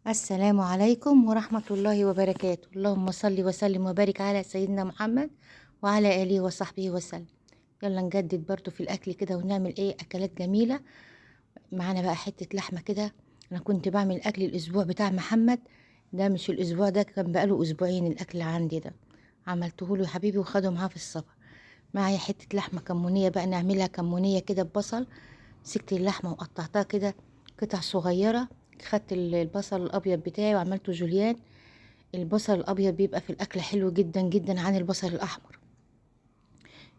السلام عليكم ورحمة الله وبركاته. اللهم صل وسلم وبارك على سيدنا محمد وعلى آله وصحبه وسلم. يلا نجدد برضو في الأكل كده ونعمل ايه أكلات جميلة. معانا بقى حتة لحمة كده. أنا كنت بعمل أكل الأسبوع بتاع محمد ده، مش الأسبوع ده، كان بقاله أسبوعين الأكل عندي ده. عملته له يا حبيبي وخده معاه في السفر. معايا حتة لحمة كمونية بقى، نعملها كمونية كده ببصل. مسكت اللحمة وقطعتها كده قطع صغيرة. خدت البصل الأبيض بتاعي وعملته جوليان. البصل الأبيض بيبقى في الأكل حلو جدا جدا عن البصل الأحمر.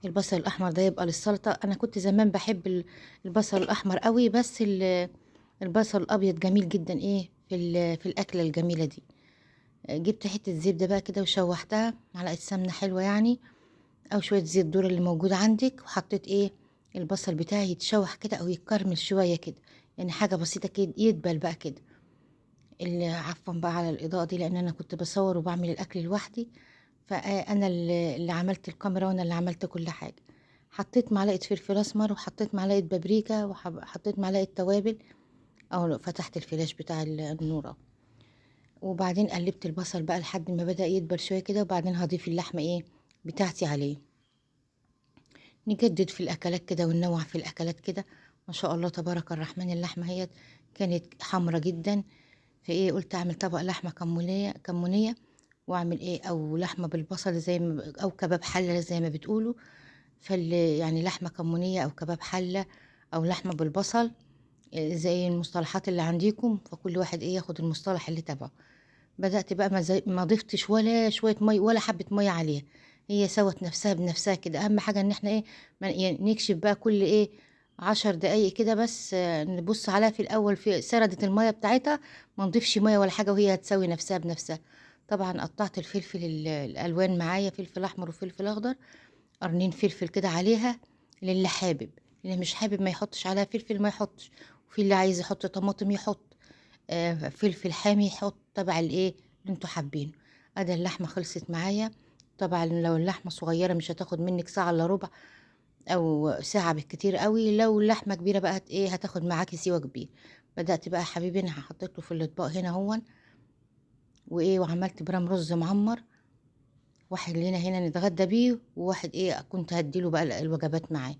البصل الأحمر ده يبقى للسلطة. أنا كنت زمان بحب البصل الأحمر قوي، بس البصل الأبيض جميل جدا ايه في الأكلة الجميلة دي. جبت حتة زبدة بقى كده وشوحتها، معلقة سمنة حلوة يعني، أو شوية زيت ذرة اللي موجود عندك، وحطيت ايه البصل بتاعي يتشوح كده أو يتكرمل شوية كده، يعني حاجة بسيطة كده، يدبل بقى كده. اللي عفوا بقى على الإضاءة دي، لأن أنا كنت بصور وبعمل الأكل لوحدي، فأنا اللي عملت الكاميرا وأنا اللي عملت كل حاجة. حطيت معلقة فلفل أسمر وحطيت معلقة بابريكا وحطيت معلقة توابل، أو فتحت الفلاش بتاع النورة. وبعدين قلبت البصل بقى لحد ما بدأ يدبل شوية كده، وبعدين هضيف اللحمة ايه بتاعتي عليه. نجدد في الأكلات كده وننوع في الأكلات كده. ما شاء الله تبارك الرحمن، اللحمة هي كانت حمرة جدا. فايه قلت اعمل طبق لحمة كمونية، واعمل ايه او لحمة بالبصل زي ما، او كباب حلة زي ما بتقولوا. يعني لحمة كمونية او كباب حلة او لحمة بالبصل، زي المصطلحات اللي عندكم، فكل واحد ايه ياخد المصطلح اللي تبعه. بدأت بقى ما ضفتش ولا شوية مي ولا حبة مية عليها. هي سوت نفسها بنفسها كده. أهم حاجة إن احنا ايه يعني نكشف بقى كل ايه 10 دقايق كده بس، نبص عليها في الأول في سردة المية بتاعتها. ما نضيفش مية ولا حاجة وهي هتسوي نفسها بنفسها. طبعا قطعت الفلفل الألوان معايا، فلفل أحمر وفلفل أخضر، قرنين فلفل كده عليها. للي حابب، اللي مش حابب ما يحطش عليها فلفل ما يحطش. وفي اللي عايز يحط طماطم يحط، فلفل حامي يحط تبع الايه اللي انتوا حابينه. ادي اللحمه خلصت معايا. طبعا لو اللحمه صغيره مش هتاخد منك ساعه الا ربع، او ساعه بالكتير قوي. لو اللحمه كبيره بقى ايه هتاخد معاكي سوا كبير. بدات بقى يا حبيبي انا حطيت له في الاطباق هنا هون، وايه وعملت برام رز معمر. واحد لينا هنا نتغدى بيه، وواحد ايه كنت هديله بقى الوجبات معاه.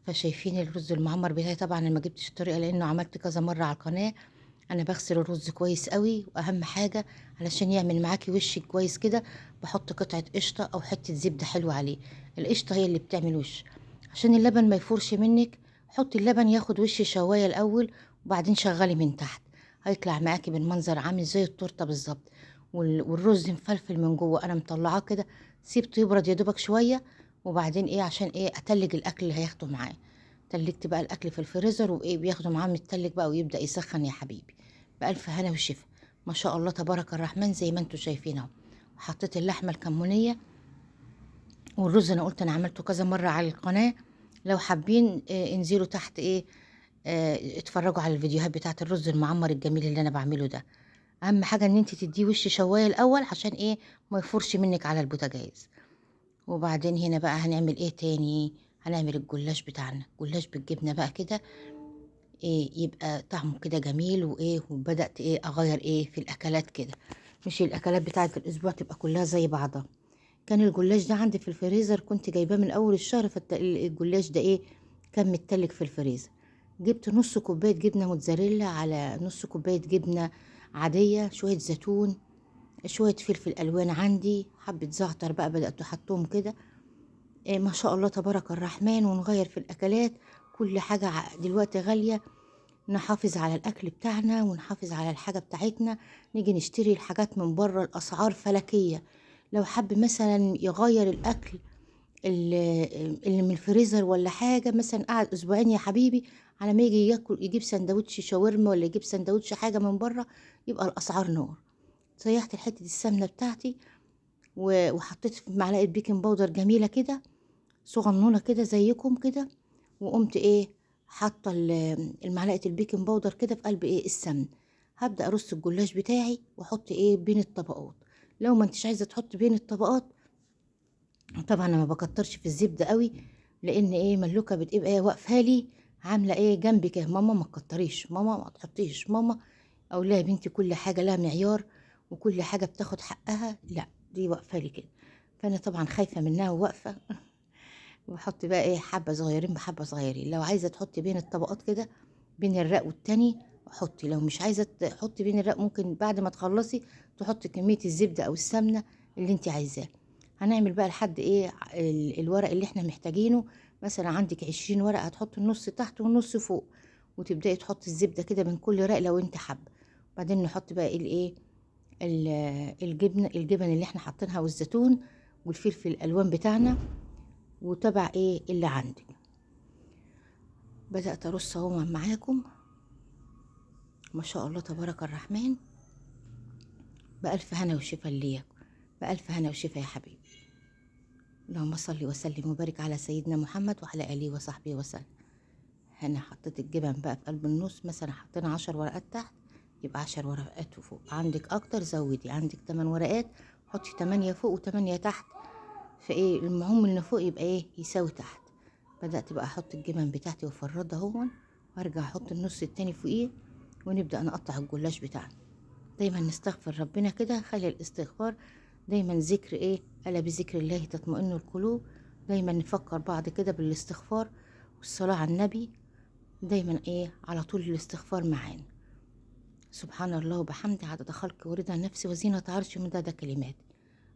فشايفين الرز المعمر بتاعي. طبعا انا ما جبتش الطريقه لانه عملت كذا مره على القناه. انا بغسل الرز كويس قوي، واهم حاجه علشان يعمل معاكي وش كويس كده، بحط قطعه قشطه او حته زبده حلوه عليه. القشطه هي اللي بتعمل وش، عشان اللبن ما يفورش منك. حطي اللبن ياخد وش شوايه الاول، وبعدين شغلي من تحت. هيطلع معاكي بالمنظر عامل زي التورته بالظبط. والرز مفلفل من جوه. انا مطلعاه كده، سيبته يبرد يا دوبك شويه، وبعدين ايه عشان ايه اتلج الاكل اللي هياخده معاه. تلجت بقى الاكل في الفريزر، وايه بياخده معاه متلج بقى ويبدا يسخن يا حبيبي. بألف هنا وشفا. ما شاء الله تبارك الرحمن زي ما انتوا شايفين اهو. حطيت اللحمه الكمونيه والرز. انا قلت انا عملته كذا مره على القناه. لو حابين انزلوا تحت ايه، اتفرجوا على الفيديوهات بتاعت الرز المعمر الجميل اللي انا بعمله ده. اهم حاجه ان انت تديه وش شوايه الاول عشان ايه ما يفورش منك على البوتاجاز. وبعدين هنا بقى هنعمل ايه تاني؟ هنعمل الجلاش بتاعنا، جلاش بالجبنه بقى كده. إيه يبقى طعمه كده جميل. وايه وبدأت ايه اغير ايه في الاكلات كده، مش الاكلات بتاعه الاسبوع تبقى كلها زي بعضها. كان الجلاش ده عندي في الفريزر، كنت جايباه من اول الشهر، فالجلاش ده ايه كان متلج في الفريزر. جبت نص كوبايه جبنه موتزاريلا، على نص كوبايه جبنه عاديه، شويه زيتون، شويه فلفل الوان عندي، حبه زعتر بقى بدأت احطهم كده. إيه ما شاء الله تبارك الرحمن. ونغير في الاكلات. كل حاجه دلوقتي غاليه. نحافظ على الأكل بتاعنا ونحافظ على الحاجة بتاعتنا. نيجي نشتري الحاجات من بره الأسعار فلكية. لو حب مثلا يغير الأكل اللي من الفريزر ولا حاجة، مثلا قعد أسبوعين يا حبيبي، على ما يجي ياكل يجيب سندوتش شاورما ولا يجيب سندوتش حاجة من بره، يبقى الأسعار نار. سيحت الحتة السمنة بتاعتي، وحطيت في معلقة بيكنج باودر جميلة كده، صغنونة كده زيكم كده. وقمت ايه حاطه المعلقه البيكنج باودر كده في قلب ايه السمن. هبدا ارص الجلاش بتاعي واحط ايه بين الطبقات. لو ما انتش عايزه تحط بين الطبقات، طبعا انا ما بكترش في الزبده قوي، لان ايه ملوكه بتبقى ايه واقفه لي عامله ايه جنبي كده، ماما ما تكتريش، ماما ما تحطيش، ماما. اقول لها يا بنتي كل حاجه لها معيار وكل حاجه بتاخد حقها، لا دي واقفه لي كده. فانا طبعا خايفه منها وواقفه. وبحط بقى ايه حبه صغيرين بحبه صغيرين. لو عايزه تحطي بين الطبقات كده بين الرق والتاني حطي، لو مش عايزه تحطي بين الرق ممكن بعد ما تخلصي تحطي كميه الزبده او السمنه اللي انت عايزاه. هنعمل بقى لحد ايه الورق اللي احنا محتاجينه. مثلا عندك 20 ورقه هتحطي النص تحت والنص فوق، وتبداي تحطي الزبده كده بين كل رق لو انت حابه. بعدين نحط بقى الايه الجبن اللي احنا حاطينها والزيتون والفلفل الالوان بتاعنا وتبع ايه اللي عندك. بدأت ارص اهو معاكم ما شاء الله تبارك الرحمن. بألف هنا وشفا ليكم، بألف هنا وشفا يا حبيبي. اللهم صل وسلم وبارك على سيدنا محمد وعلى آله وصحبه وسلم. هنا حطيت الجبن بقى في قلب النص، مثلا حطينا 10 ورقات تحت يبقى 10 ورقات فوق. عندك اكتر زودي، عندك 8 ورقات حطي 8 فوق و8 تحت. فايه المهم اللي فوق يبقى ايه يساوي تحت. بدأت بقى احط الجبن بتاعتي وافردها اهون، وارجع احط النص التاني فوقيه، ونبدأ نقطع الجلاش بتاعنا. دايما نستغفر ربنا كده، خلي الاستغفار دايما ذكر ايه، ألا بذكر الله تطمئن القلوب. دايما نفكر بعض كده بالاستغفار والصلاة على النبي. دايما ايه على طول الاستغفار معانا. سبحان الله وبحمده عدد خلقه ورضا نفسي وزينة عرش مداد كلمات.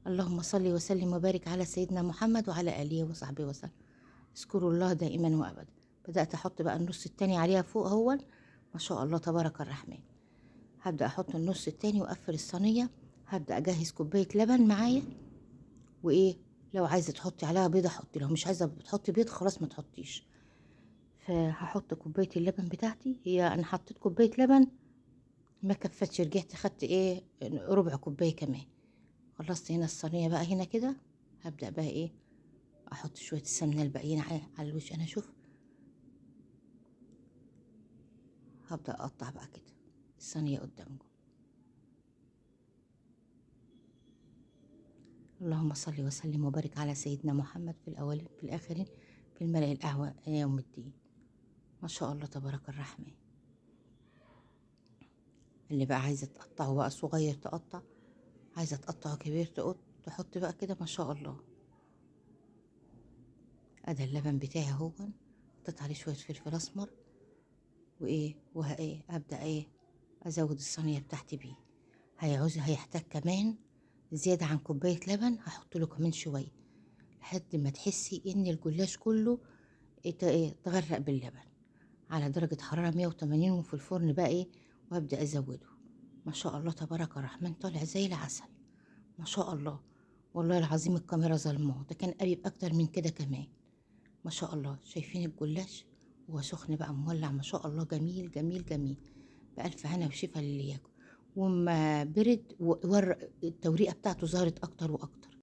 اللهم صل وسلم وبارك على سيدنا محمد وعلى آله وصحبه وسلم. اذكروا الله دائما وأبدا. بدأت أحط بقى النص التاني عليها فوق هو ما شاء الله تبارك الرحمن. هبدأ أحط النص التاني وأقفل الصينية. هبدأ أجهز كوباية لبن معايا، وإيه لو عايزة تحطي عليها بيضة حطي، لو مش عايزة تحطي بيض خلاص ما تحطيش. فهحط كوباية اللبن بتاعتي. هي أنا حطيت كوباية لبن ما كفتش، رجعت خدت إيه ربع كوباية كمان. خلصت هنا الصينية بقى هنا كده. هبدأ بقى إيه أحط شوية السمنة الباقيين على الوش. أنا شوف هبدأ أقطع بقى كده الصينية قدامكم. اللهم صل وسلم وبارك على سيدنا محمد في الأولين في الآخرين في الملأ الأعلى يوم الدين. ما شاء الله تبارك الرحمن. اللي بقى عايزة تقطعه بقى صغير تقطع، عايزة تقطعه كبير تحط بقى كده ما شاء الله. أدا اللبن بتاعي اهو، حطيت عليه شوية فلفل أسمر وإيه وإيه أبدأ إيه أزود الصينية بتاعتي بيه. هيحتاج كمان زيادة عن كوباية لبن، هحط له كمان شوية لحد ما تحسي إن الجلاش كله تغرق باللبن على درجة حرارة 180 وفي الفرن بقى إيه. وأبدأ أزوده. ما شاء الله تبارك الرحمن طالع زي العسل ما شاء الله. والله العظيم الكاميرا ظلماه، ده كان قريب أكتر من كده كمان. ما شاء الله شايفين الجلاش هو سخن بقى مولع ما شاء الله، جميل جميل جميل. بألف هنا وشفا للي ياكل. وما برد التوريقة بتاعته ظهرت أكتر وأكتر.